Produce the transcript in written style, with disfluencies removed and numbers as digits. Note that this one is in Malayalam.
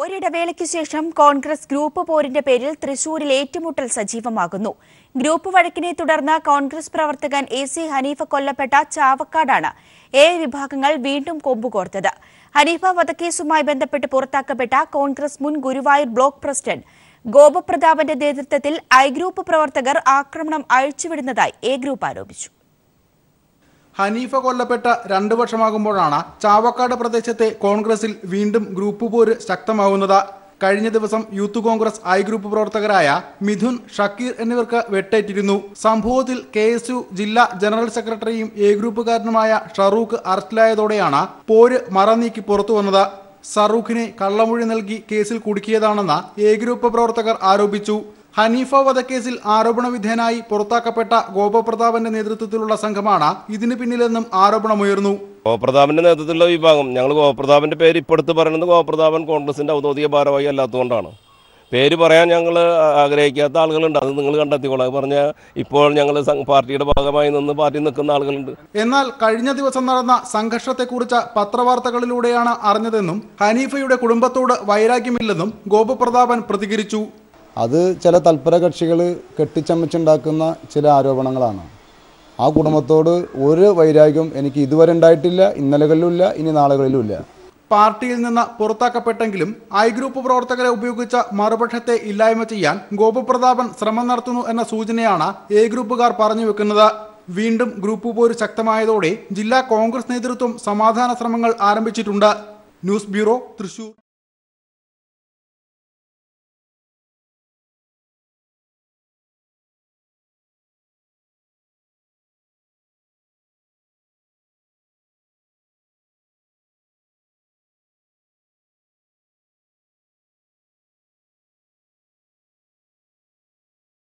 ഒരിടവേളയ്ക്കു ശേഷം കോൺഗ്രസ് ഗ്രൂപ്പ് പോരിന്റെ പേരിൽ തൃശൂരിൽ ഏറ്റുമുട്ടൽ സജീവമാകുന്നു. ഗ്രൂപ്പ് വഴക്കിനെ തുടർന്ന് കോൺഗ്രസ് പ്രവർത്തകൻ എ.സി. ഹനീഫ കൊല്ലപ്പെട്ട ചാവക്കാടാണ് വിഭാഗങ്ങൾ വീണ്ടും കൊമ്പുകോർത്തത്. ഹനീഫ വധക്കേസുമായി ബന്ധപ്പെട്ട് പുറത്താക്കപ്പെട്ട കോൺഗ്രസ് മുൻ ഗുരുവായൂർ ബ്ലോക്ക് പ്രസിഡന്റ് ഗോപപ്രതാപന്റെ നേതൃത്വത്തിൽ ഐ ഗ്രൂപ്പ് പ്രവർത്തകർ ആക്രമണം അഴിച്ചുവിടുന്നതായി എ ഗ്രൂപ്പ് ആരോപിച്ചു. ഹനീഫ കൊല്ലപ്പെട്ട 2 വർഷമാകുമ്പോഴാണ് ചാവക്കാട് പ്രദേശത്തെ കോൺഗ്രസിൽ വീണ്ടും ഗ്രൂപ്പ് പോര് ശക്തമാവുന്നത്. കഴിഞ്ഞ ദിവസം യൂത്ത് കോൺഗ്രസ് ഐ ഗ്രൂപ്പ് പ്രവർത്തകരായ മിഥുൻ, ഷക്കീർ എന്നിവർക്ക് വെട്ടേറ്റിരുന്നു. സംഭവത്തിൽ KSU ജില്ലാ ജനറൽ സെക്രട്ടറിയും എ ഗ്രൂപ്പുകാരനുമായ ഷറൂഖ് അറസ്റ്റിലായതോടെയാണ് പോര് മറനീക്കി പുറത്തു വന്നത്. ഷറൂഖിനെ കള്ളമൊഴി നൽകി കേസിൽ കുടുക്കിയതാണെന്ന് എ ഗ്രൂപ്പ് പ്രവർത്തകർ ആരോപിച്ചു. ഹനീഫ വധക്കേസിൽ ആരോപണ വിധേയനായി പുറത്താക്കപ്പെട്ട ഗോപപ്രതാപന്റെ നേതൃത്വത്തിലുള്ള സംഘമാണ് ഇതിന് പിന്നിലെന്നും ആരോപണമുയർന്നു. ഗോപപ്രതാപന്റെ നേതൃത്വത്തിലുള്ള വിഭാഗം ഞങ്ങൾ ഗോപപ്രതാപന്റെ പേര് ഇപ്പോഴത്തെ പറയുന്നത് ഗോപപ്രതാപൻ കോൺഗ്രസിന്റെ ഔദ്യോഗിക ഭാരവാഹി അല്ലാത്തതുകൊണ്ടാണ്. പേര് പറയാൻ ഞങ്ങൾ ആഗ്രഹിക്കാത്ത ആളുകളുണ്ട്. അത് നിങ്ങൾ കണ്ടെത്തിക്കോളാം. പറഞ്ഞ ഇപ്പോൾ ഞങ്ങൾ പാർട്ടിയുടെ ഭാഗമായി നിന്ന് പാർട്ടി നിൽക്കുന്ന ആളുകളുണ്ട്. എന്നാൽ കഴിഞ്ഞ ദിവസം നടന്ന സംഘർഷത്തെക്കുറിച്ച് പത്രവാർത്തകളിലൂടെയാണ് അറിഞ്ഞതെന്നും ഹനീഫയുടെ കുടുംബത്തോട് വൈരാഗ്യമില്ലെന്നും ഗോപപ്രതാപൻ പ്രതികരിച്ചു. അത് ചില തൽപര കക്ഷികൾ കെട്ടിച്ചമച്ചുണ്ടാക്കുന്ന ചില ആരോപണങ്ങളാണ്. ആ കുടുംബത്തോട് ഒരു വൈരാഗ്യം എനിക്ക് ഇതുവരെ ഉണ്ടായിട്ടില്ല, ഇന്നലകളിലുമില്ല, ഇനി നാളുകളിലുമില്ല. പാർട്ടിയിൽ നിന്ന് പുറത്താക്കപ്പെട്ടെങ്കിലും ഐ ഗ്രൂപ്പ് പ്രവർത്തകരെ ഉപയോഗിച്ച മറുപക്ഷത്തെ ഇല്ലായ്മ ചെയ്യാൻ ഗോപപ്രതാപൻ ശ്രമം നടത്തുന്നു എന്ന സൂചനയാണ് എ ഗ്രൂപ്പുകാർ പറഞ്ഞു വെക്കുന്നത്. വീണ്ടും ഗ്രൂപ്പ് പോര് ശക്തമായതോടെ ജില്ലാ കോൺഗ്രസ് നേതൃത്വം സമാധാന ശ്രമങ്ങൾ ആരംഭിച്ചിട്ടുണ്ട്. News bureau, Thrissur.